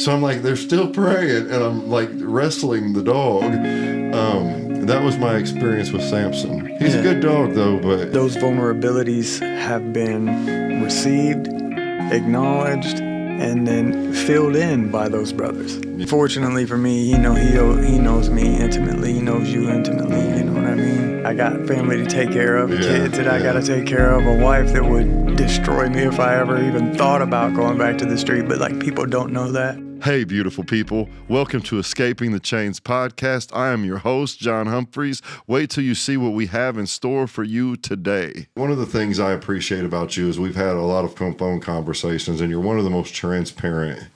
So I'm like, they're still praying, and I'm like wrestling the dog. That was my experience with Samson. He's a good dog, though, but those vulnerabilities have been received, acknowledged, and then filled in by those brothers. Fortunately for me, he knows me intimately. He knows you intimately. You know what I mean? I got family to take care of, kids that I got to take care of, a wife that would destroy me if I ever even thought about going back to the street. But like, people don't know that. Hey, beautiful people. Welcome to Escaping the Chains podcast. I am your host, John Humphreys. Wait till you see what we have in store for you today. One of the things I appreciate about you is we've had a lot of phone conversations, and you're one of the most transparent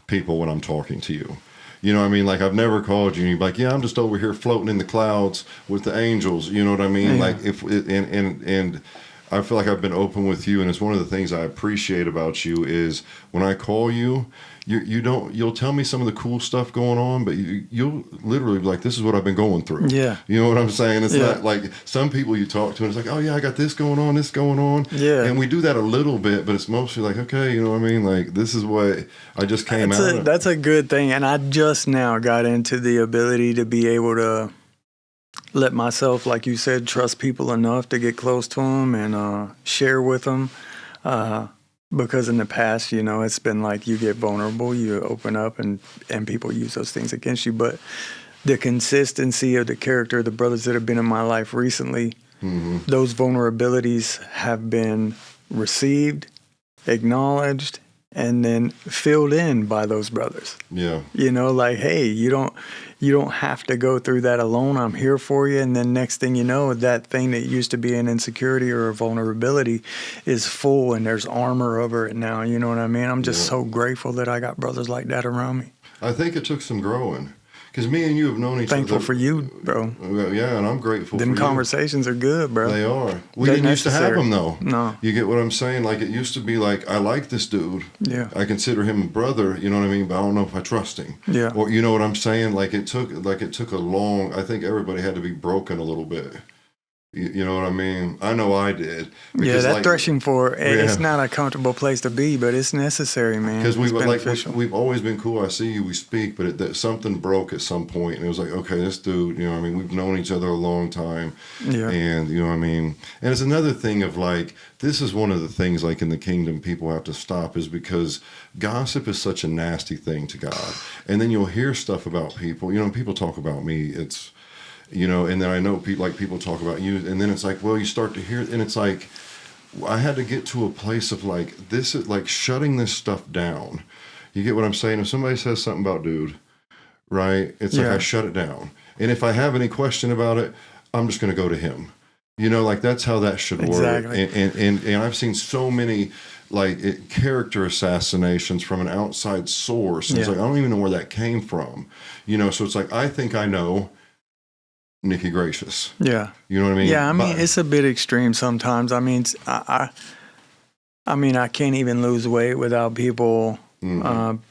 people when I'm talking to you. You know what I mean? Like, I've never called you and you're like, yeah, I'm just over here floating in the clouds with the angels. You know what I mean? Yeah. Like, and I feel like I've been open with you, and it's one of the things I appreciate about you is when I call you, you'll tell me some of the cool stuff going on, but you'll literally be like, this is what I've been going through. Yeah. You know what I'm saying? It's not like some people you talk to and it's like, oh yeah, I got this going on. Yeah. And we do that a little bit, but it's mostly like, okay, you know what I mean? Like, this is what I just came out of. That's a good thing. And I just now got into the ability to be able to let myself, like you said, trust people enough to get close to them and share with them. Because in the past, you know, it's been like you get vulnerable, you open up, and people use those things against you. But the consistency of the character of the brothers that have been in my life recently, those vulnerabilities have been received, acknowledged, and then filled in by those brothers. Yeah. You know, like, hey, you don't have to go through that alone. I'm here for you. And then next thing you know, that thing that used to be an insecurity or a vulnerability is full and there's armor over it now. You know what I mean? I'm just so grateful that I got brothers like that around me. I think it took some growing. Because me and you have known each other. Thankful for you, bro. Yeah, and I'm grateful for you. Them conversations are good, bro. They are. We didn't used to have them, though. No. You get what I'm saying? Like, it used to be like, I like this dude. Yeah. I consider him a brother, you know what I mean? But I don't know if I trust him. Yeah. Or, you know what I'm saying? Like, it took a long, I think everybody had to be broken a little bit. You know what I mean? I know I did. Because, that threshing floor, it's not a comfortable place to be, but it's necessary, man. Because we've always been cool. I see you, we speak, but something broke at some point, and it was like, okay, this dude, you know what I mean? We've known each other a long time. Yeah. And, you know what I mean? And it's another thing of like, this is one of the things like in the kingdom people have to stop is because gossip is such a nasty thing to God. And then you'll hear stuff about people. You know, people talk about me, it's... You know, and then I know people talk about you, and then it's like, well, you start to hear, and it's like, I had to get to a place of like, this is like shutting this stuff down. You get what I'm saying? If somebody says something about dude, right? It's like I shut it down. And if I have any question about it, I'm just going to go to him. You know, like that's how that should work. Exactly. And I've seen so many character assassinations from an outside source. And it's like, I don't even know where that came from. You know, so it's like, I think I know Nicky Gracious. Yeah. You know what I mean? Yeah, I mean, it's a bit extreme sometimes. I mean, I can't even lose weight without people,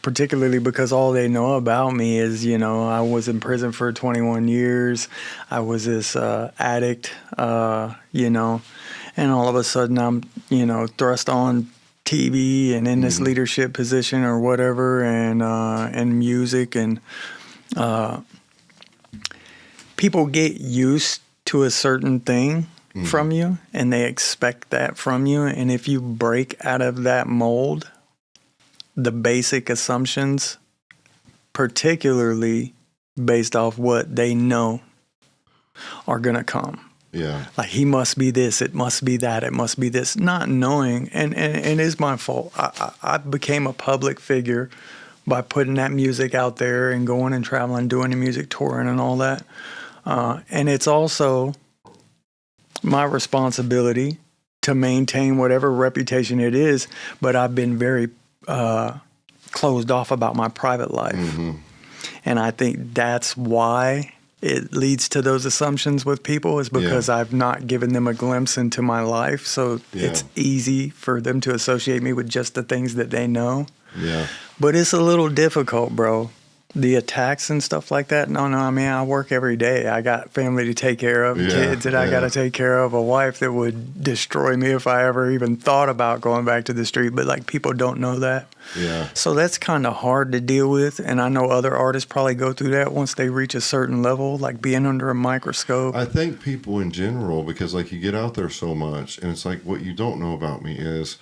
particularly because all they know about me is, you know, I was in prison for 21 years. I was this addict, you know, and all of a sudden I'm, you know, thrust on TV and in this leadership position or whatever, and music and people get used to a certain thing from you, and they expect that from you. And if you break out of that mold, the basic assumptions, particularly based off what they know, are going to come. Yeah. Like, he must be this, it must be that, it must be this. Not knowing, and it's my fault. I became a public figure by putting that music out there and going and traveling, doing the music touring and all that. And it's also my responsibility to maintain whatever reputation it is, but I've been very closed off about my private life. And I think that's why it leads to those assumptions with people, is because I've not given them a glimpse into my life. So it's easy for them to associate me with just the things that they know. Yeah. But it's a little difficult, bro. the attacks and stuff like that. No, I mean, I work every day. I got family to take care of, kids that I got to take care of, a wife that would destroy me if I ever even thought about going back to the street. But like, people don't know that. Yeah. So that's kind of hard to deal with. And I know other artists probably go through that once they reach a certain level, like being under a microscope. I think people in general, because like you get out there so much, and it's like, what you don't know about me is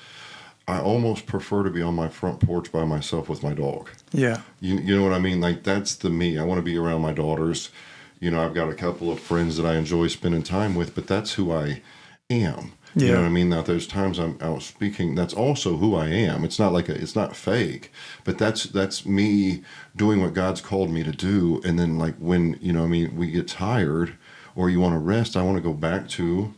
I almost prefer to be on my front porch by myself with my dog. Yeah. You know what I mean? Like, that's the me. I want to be around my daughters. You know, I've got a couple of friends that I enjoy spending time with, but that's who I am. Yeah. You know what I mean? Now, there's times I'm out speaking. That's also who I am. It's not like it's not fake, but that's me doing what God's called me to do. And then, like, when, you know, I mean, we get tired or you want to rest, I want to go back to,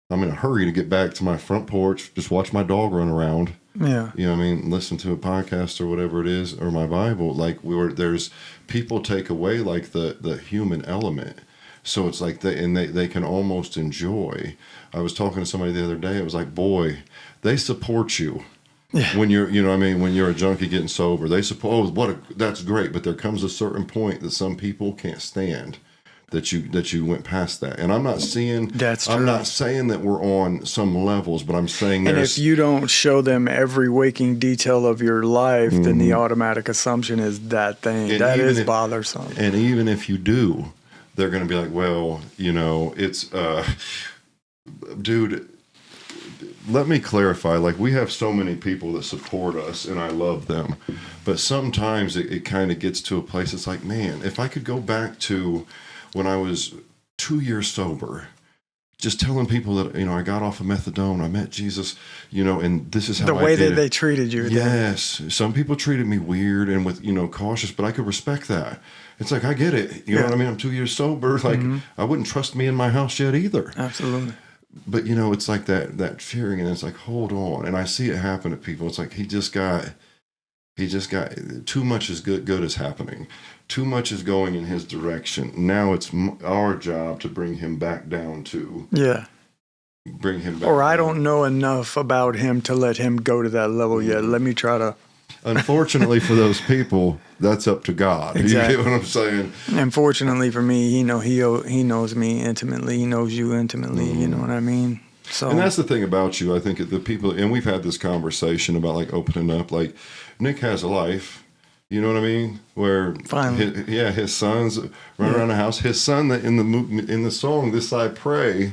I'm in a hurry to get back to my front porch, just watch my dog run around. Yeah. You know what I mean? Listen to a podcast or whatever it is, or my Bible. Like, there's people take away like the human element. So it's like they can almost enjoy. I was talking to somebody the other day. It was like, boy, they support you. Yeah. When you're, you know what I mean, when you're a junkie getting sober, they support, that's great. But there comes a certain point that some people can't stand. That you went past that, and I'm not seeing. That's true. I'm not saying that we're on some levels, but I'm saying and if you don't show them every waking detail of your life, then the automatic assumption is that thing. That is bothersome. And even if you do, they're going to be like, well, you know, it's, dude. Let me clarify. Like, we have so many people that support us, and I love them, but sometimes it kind of gets to a place. It's like, man, if I could go back to when I was 2 years sober, just telling people that, you know, I got off of methadone, I met Jesus, you know, and this is how the way I did that they treated you. Yes. Then. Some people treated me weird and with, you know, cautious, but I could respect that. It's like, I get it. You know what I mean? I'm 2 years sober. Like, I wouldn't trust me in my house yet either. Absolutely. But, you know, it's like that fearing, and it's like, hold on. And I see it happen to people. It's like, he just got too much is good is happening. Too much is going in his direction. Now it's our job to bring him back down to. Yeah. Bring him back. Or I don't know enough about him to let him go to that level yet. Let me try to. Unfortunately for those people, that's up to God. Exactly. You get what I'm saying? And fortunately for me, he knows me intimately. He knows you intimately. You know what I mean? So. And that's the thing about you. I think the people, and we've had this conversation about like opening up. Like, Nick has a life. You know what I mean? Where his sons run around the house. His son that in the song "This I Pray,"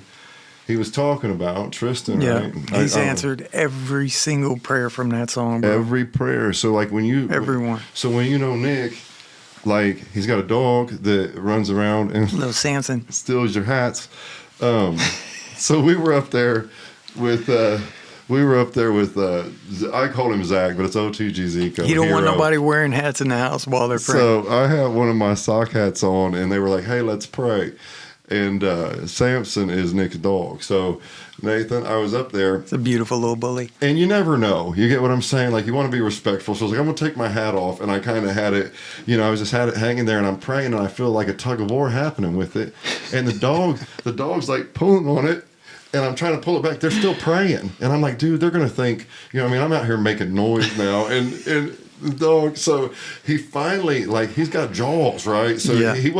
he was talking about Tristan. Yeah, right? he's answered every single prayer from that song, bro. Every prayer. So like everyone. So when you know Nick, like he's got a dog that runs around and little Samson steals your hats. So we were up there with. I call him Zach, but it's OTG Zico. He don't want nobody wearing hats in the house while they're praying. So I had one of my sock hats on, and they were like, hey, let's pray. And Samson is Nick's dog. So, Nathan, I was up there. It's a beautiful little bully. And you never know. You get what I'm saying? Like, you want to be respectful. So I was like, I'm going to take my hat off. And I kind of had it, you know, had it hanging there, and I'm praying, and I feel like a tug of war happening with it. And the dog's like pulling on it. And I'm trying to pull it back. They're still praying. And I'm like, dude, they're going to think, you know what I mean? I'm out here making noise now. And the dog, so he finally, like, he's got jaws, right? So he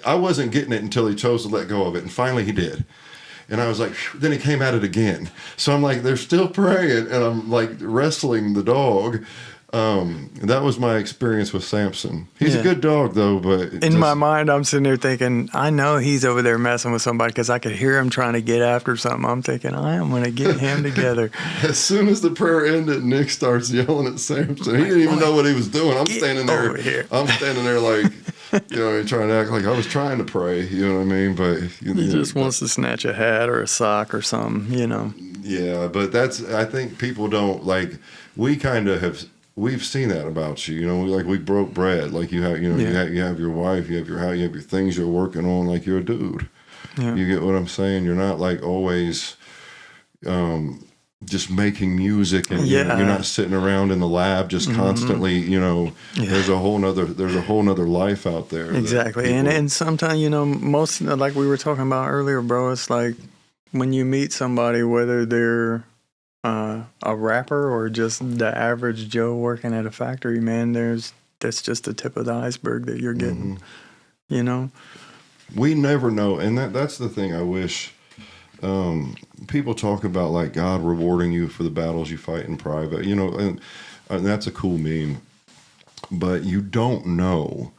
I wasn't getting it until he chose to let go of it. And finally he did. And I was like, phew, then he came at it again. So I'm like, they're still praying. And I'm like wrestling the dog. That was my experience with Samson. He's a good dog, though. But in my mind, I'm sitting there thinking, I know he's over there messing with somebody because I could hear him trying to get after something. I'm thinking, I am going to get him together. As soon as the prayer ended, Nick starts yelling at Samson. He didn't even know what he was doing. I'm standing there. I'm standing there like, you know, trying to act like I was trying to pray. You know what I mean? But he just wants to snatch a hat or a sock or something. You know. Yeah, but I think people don't like. We kind of have. We've seen that about you, you know. We broke bread. Like you have, you know, you have your wife, you have your house, you have your things you're working on. Like you're a dude. Yeah. You get what I'm saying? You're not like always, just making music, and you're not sitting around in the lab just constantly. You know, there's a whole nother life out there. Exactly, and sometimes, you know, most, like we were talking about earlier, bro. It's like when you meet somebody, whether they're a rapper or just the average Joe working at a factory, man, there's that's just the tip of the iceberg that you're getting. Mm-hmm. You know, we never know, and that's the thing. I wish people talk about like God rewarding you for the battles you fight in private. You know, and that's a cool meme, but you don't know.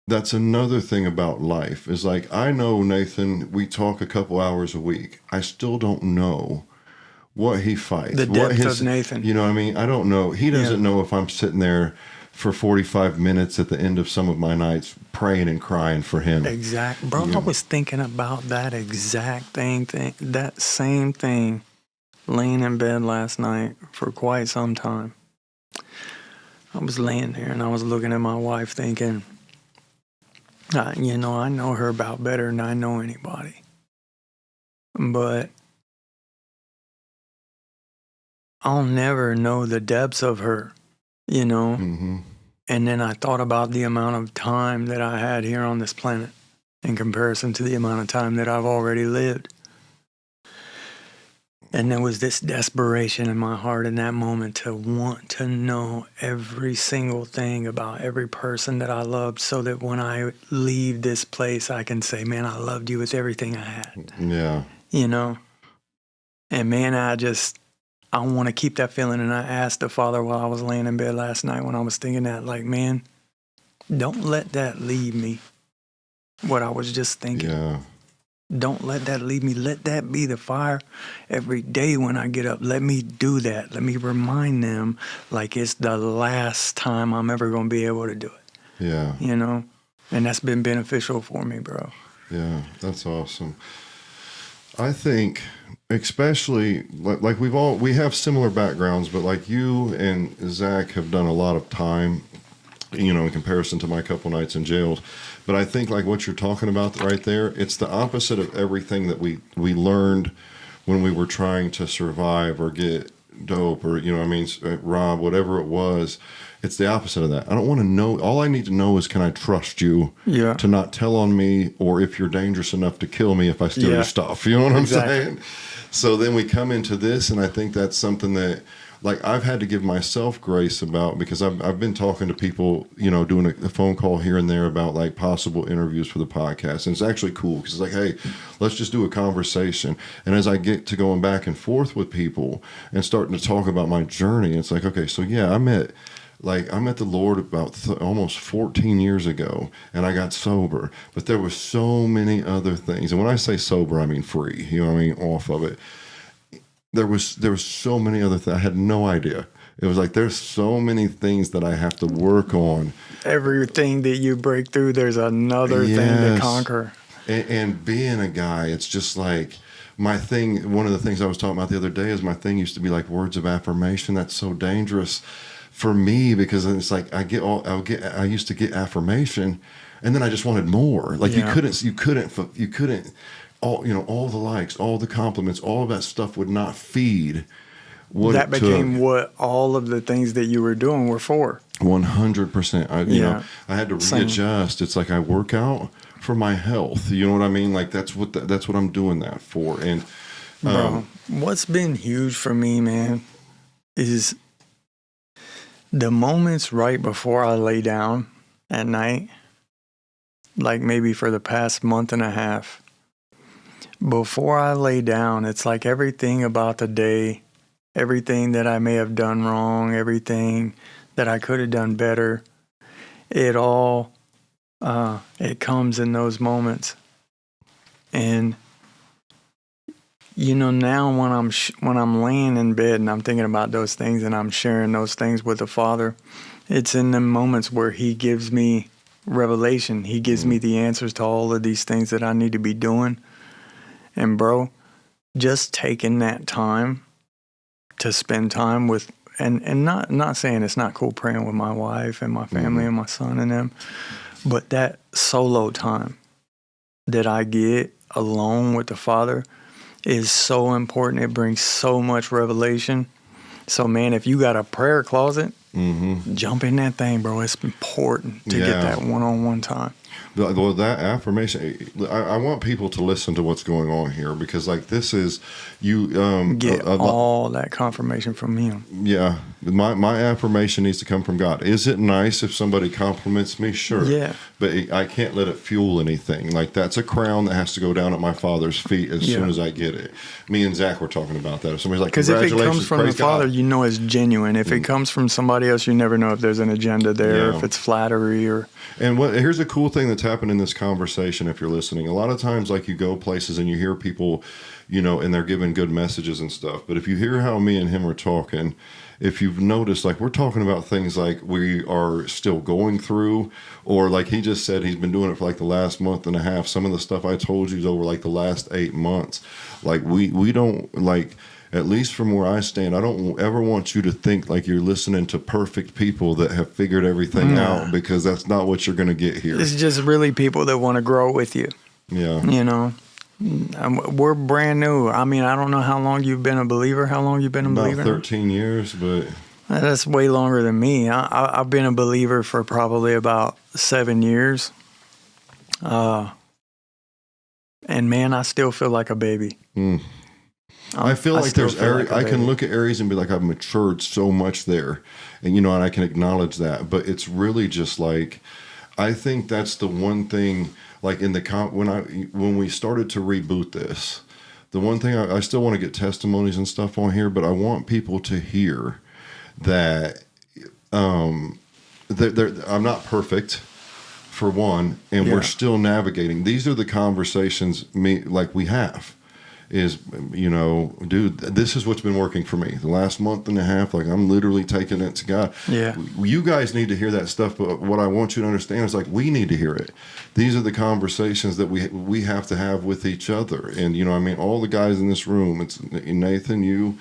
That's another thing about life is like, I know Nathan, we talk a couple hours a week. I still don't know what he fights. the What depth his, of Nathan. you know what I mean? I don't know. He doesn't Yeah. know if I'm sitting there for 45 minutes at the end of some of my nights praying and crying for him. Exact, bro. Yeah. I was thinking about that exact thing, that same thing, laying in bed last night for quite some time. I was laying there and I was looking at my wife, thinking, you know, I know her about better than I know anybody, but I'll never know the depths of her, you know. Mm-hmm. And then I thought about the amount of time that I had here on this planet in comparison to the amount of time that I've already lived. And there was this desperation in my heart in that moment to want to know every single thing about every person that I loved, so that when I leave this place, I can say, man, I loved you with everything I had, Yeah. you know? And man, I want to keep that feeling. And I asked the Father while I was laying in bed last night when I was thinking that, like, man, don't let that leave me. What I was just thinking. Yeah. Don't let that leave me. Let that be the fire every day when I get up. Let me do that. Let me remind them like it's the last time I'm ever going to be able to do it. Yeah. You know? And that's been beneficial for me, bro. Yeah. That's awesome. I think, especially like we have similar backgrounds, but like you and Zach have done a lot of time, you know, in comparison to my couple nights in jail. But I think like what you're talking about right there, it's the opposite of everything that we learned when we were trying to survive or get dope or, you know what I mean, rob, whatever it was. It's the opposite of that. I don't want to know. All I need to know is, can I trust you Yeah. to not tell on me, or if you're dangerous enough to kill me if I steal Yeah. your stuff. You know what Exactly. I'm saying? So then we come into this, and I think that's something that, like, I've had to give myself grace about, because I've been talking to people, you know, doing a phone call here and there about like possible interviews for the podcast. And it's actually cool because it's like, hey, let's just do a conversation. And as I get to going back and forth with people and starting to talk about my journey, it's like, okay, so yeah, I met the Lord about almost 14 years ago, and I got sober. But there were so many other things. And when I say sober, I mean free. You know what I mean? Off of it. There was so many other things. I had no idea. It was like, there's so many things that I have to work on. Everything that you break through, there's another thing to conquer. And being a guy, it's just like my thing. One of the things I was talking about the other day is my thing used to be like words of affirmation. That's so dangerous for me, because it's like I used to get affirmation, and then I just wanted more. Like Yeah. you couldn't all, you know, all the likes, all the compliments, all of that stuff would not feed what That it became took. what all of the things that you were doing were for. 100%. You know, I had to Same. readjust. It's like I work out for my health. You know what I mean? Like that's what I'm doing that for. And Bro, what's been huge for me, man, is the moments right before I lay down at night, like maybe for the past month and a half. Before I lay down, it's like everything about the day, everything that I may have done wrong, everything that I could have done better, it all, it comes in those moments. And you know, now when I'm laying in bed and I'm thinking about those things and I'm sharing those things with the Father, it's in the moments where He gives me revelation. He gives me the answers to all of these things that I need to be doing. And bro, just taking that time to spend time with, and not saying it's not cool praying with my wife and my family and my son and them, but that solo time that I get alone with the Father is so important. It brings so much revelation. So man, if you got a prayer closet, jump in that thing, bro. It's important to get that one-on-one time. Well, that affirmation, I want people to listen to what's going on here, because like this is you Get all that confirmation from him. yeah, my affirmation needs to come from God. Is it nice if somebody compliments me? Sure. Yeah. But I can't let it fuel anything. Like that's a crown that has to go down at my Father's feet as soon as I get it. Me and Zach were talking about that. If somebody's like, because if it congratulations, comes from the praise God. Father, you know it's genuine. If it comes from somebody else, you never know if there's an agenda there, Yeah. if it's flattery or. And here's a cool thing that's happened in this conversation. If you're listening, a lot of times, like you go places and you hear people, and they're giving good messages and stuff. But if you hear how me and him are talking, if you've noticed, like we're talking about things like we are still going through, or like he just said, he's been doing it for like the last month and a half. Some of the stuff I told you is over like the last 8 months. Like we don't like. At least from where I stand, I don't ever want you to think like you're listening to perfect people that have figured everything out, because that's not what you're going to get here. It's just really people that want to grow with you. Yeah. We're brand new. I mean, I don't know how long you've been a believer. How long you've been a believer? About 13 years, but That's way longer than me. I've been a believer for probably about 7 years. And man, I still feel like a baby. I feel like still there's feel like a I can baby. look at areas and be like, I've matured so much there, and I can acknowledge that. But it's really just like, I think that's the one thing. Like in the when we started to reboot this, the one thing I still want to get testimonies and stuff on here, but I want people to hear that I'm not perfect, for one, and we're still navigating. These are the conversations we have. Is, dude, this is what's been working for me the last month and a half. Like I'm literally taking it to God. Yeah. You guys need to hear that stuff, but what I want you to understand is like we need to hear it. These are the conversations that we have to have with each other. And all the guys in this room, it's Nathan, you,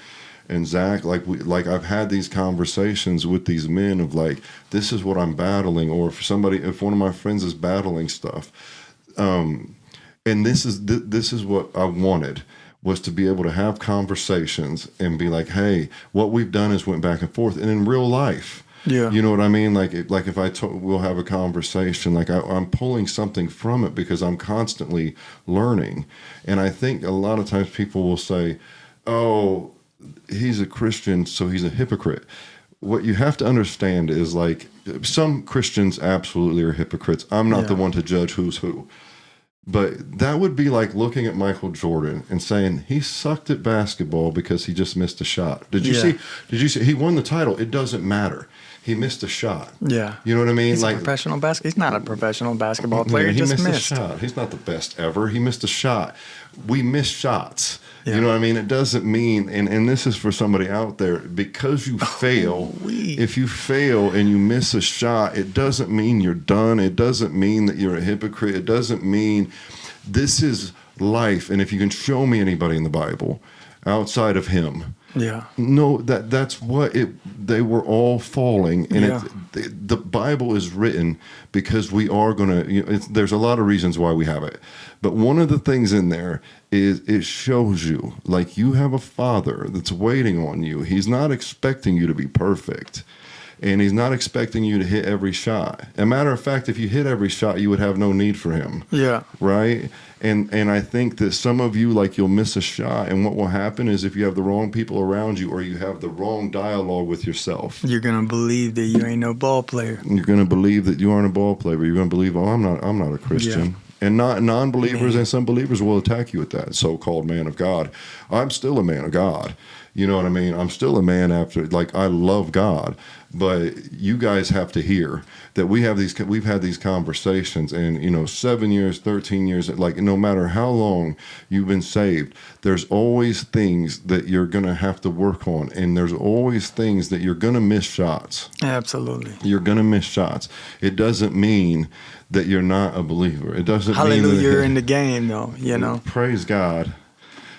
and Zach. Like I've had these conversations with these men of like, this is what I'm battling, or if one of my friends is battling stuff, and this is what I wanted. Was to be able to have conversations and be like, hey, what we've done is went back and forth. And in real life, you know what I mean? Like if we'll have a conversation, like I'm pulling something from it because I'm constantly learning. And I think a lot of times people will say, oh, he's a Christian, so he's a hypocrite. What you have to understand is like some Christians absolutely are hypocrites. I'm not the one to judge who's who. But that would be like looking at Michael Jordan and saying he sucked at basketball because he just missed a shot. Did you see? He won the title? It doesn't matter. He missed a shot. Yeah. You know what I mean? He's He's not a professional basketball player. He just missed a shot. He's not the best ever. He missed a shot. We miss shots. Yeah. You know what I mean? It doesn't mean, and this is for somebody out there, because you fail, if you fail and you miss a shot, it doesn't mean you're done. It doesn't mean that you're a hypocrite. It doesn't mean this is life. And if you can show me anybody in the Bible outside of him, no, that's what they were all falling. And the Bible is written because we are going to, there's a lot of reasons why we have it. But one of the things in there is it shows you like you have a Father that's waiting on you. He's not expecting you to be perfect. And he's not expecting you to hit every shot. As a matter of fact, if you hit every shot, you would have no need for him. Yeah. Right? And I think that some of you, like, you'll miss a shot. And what will happen is if you have the wrong people around you or you have the wrong dialogue with yourself, you're going to believe that you ain't no ball player. You're going to believe that you aren't a ball player. You're going to believe, I'm not a Christian. Yeah. And non-believers and some believers will attack you with that so-called man of God. I'm still a man of God. You know what I mean? I'm still a man after, like, I love God. But you guys have to hear that we've had these conversations, and 7 years, 13 years, like no matter how long you've been saved, there's always things that you're going to have to work on, and there's always things that you're going to miss shots. Absolutely. You're going to miss shots. It doesn't mean that you're not a believer. It doesn't mean that you're in the game, though, Praise God.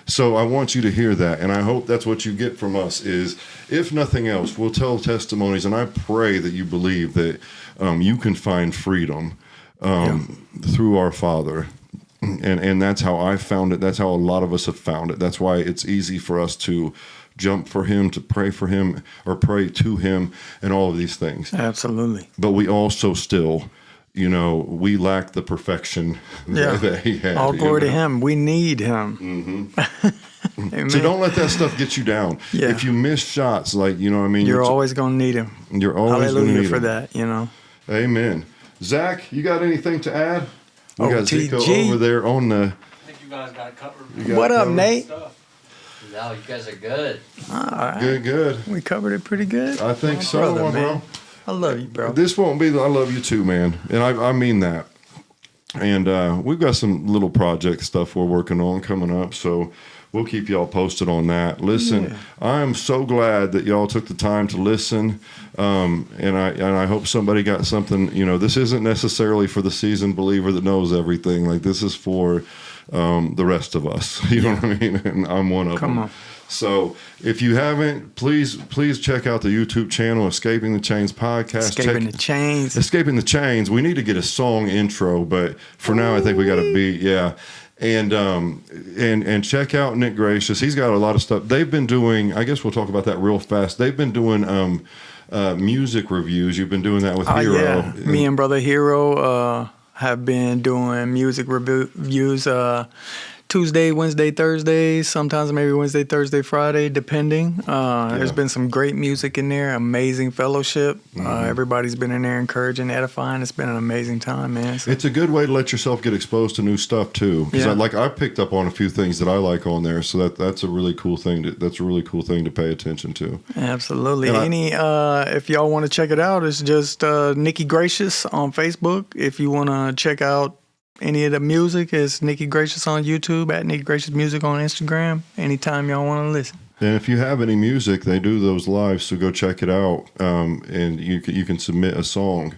So I want you to hear that, and I hope that's what you get from us is, if nothing else, we'll tell testimonies, and I pray that you believe that you can find freedom through our Father. And that's how I found it. That's how a lot of us have found it. That's why it's easy for us to jump for him, to pray for him, or pray to him, and all of these things. Absolutely. But we also still you know, we lack the perfection that he had. All glory to him. We need him. So don't let that stuff get you down. Yeah. If you miss shots, like, you know what I mean? You're always going to need him. You're always going to need for him. that, you know. Amen. Zach, you got anything to add? We got OTG. Zico over there on the... I think you guys got it covered. What up, Nate? No, you guys are good. All right. Good. We covered it pretty good. I think so, brother, bro. man. I love you, bro. This won't be... I love you too, man. And I mean that. And we've got some little project stuff we're working on coming up, so... We'll keep y'all posted on that. Listen, I am so glad that y'all took the time to listen, and I hope somebody got something. You know, this isn't necessarily for the seasoned believer that knows everything. Like, this is for the rest of us. You know what I mean? And I'm one of them. Come on. So if you haven't, please check out the YouTube channel, Escaping the Chains Podcast. Escaping the Chains. Escaping the Chains. We need to get a song intro, but for now I think we got a beat. Yeah. And check out Nick Gracious. He's got a lot of stuff. They've been doing, I guess we'll talk about that real fast. They've been doing music reviews. You've been doing that with Hero. Yeah. Me and Brother Hero have been doing music reviews Tuesday, Wednesday, Thursday, sometimes maybe Wednesday, Thursday, Friday, depending. There's been some great music in there, amazing fellowship. Everybody's been in there encouraging, edifying. It's been an amazing time, man. So, it's a good way to let yourself get exposed to new stuff too. Because I picked up on a few things that I like on there, so that's a really cool thing. That's a really cool thing to pay attention to. Absolutely. If y'all want to check it out, it's just Nicky Gracious on Facebook. If you want to check out any of the music, is Nicky Gracious on YouTube, at Nicky Gracious Music on Instagram. Anytime y'all want to listen. And if you have any music, they do those live, so go check it out. And you can submit a song.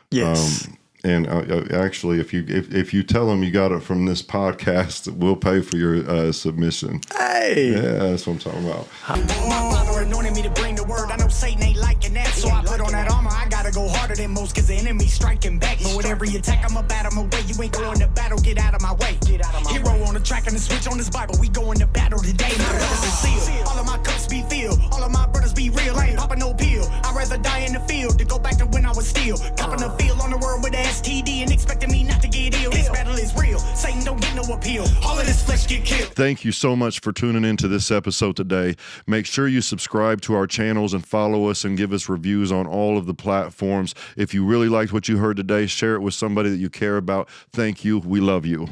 Yes. And actually, if you tell them you got it from this podcast, we'll pay for your submission. Hey, yeah, that's what I'm talking about. My father anointed me to bring the word. I know Satan ain't liking that, so I put on that armor. I gotta go harder than most, cause the enemy's striking back. But with every attack, I'ma bat him away. You ain't going to battle, get out of my way. Hero on the track and the switch on this Bible. We going to battle today. My brothers is sealed. All of my cups be filled. All of my brothers be real. I ain't popping no pill. I'd rather die in the field to go back to when I was still copping the field on the world with STD and expecting me not to get ill. This battle is real. Satan don't get no appeal. All of this flesh get killed. Thank you so much for tuning into this episode today. Make sure you subscribe to our channels and follow us and give us reviews on all of the platforms. If you really liked what you heard today, share it with somebody that you care about. Thank you. We love you.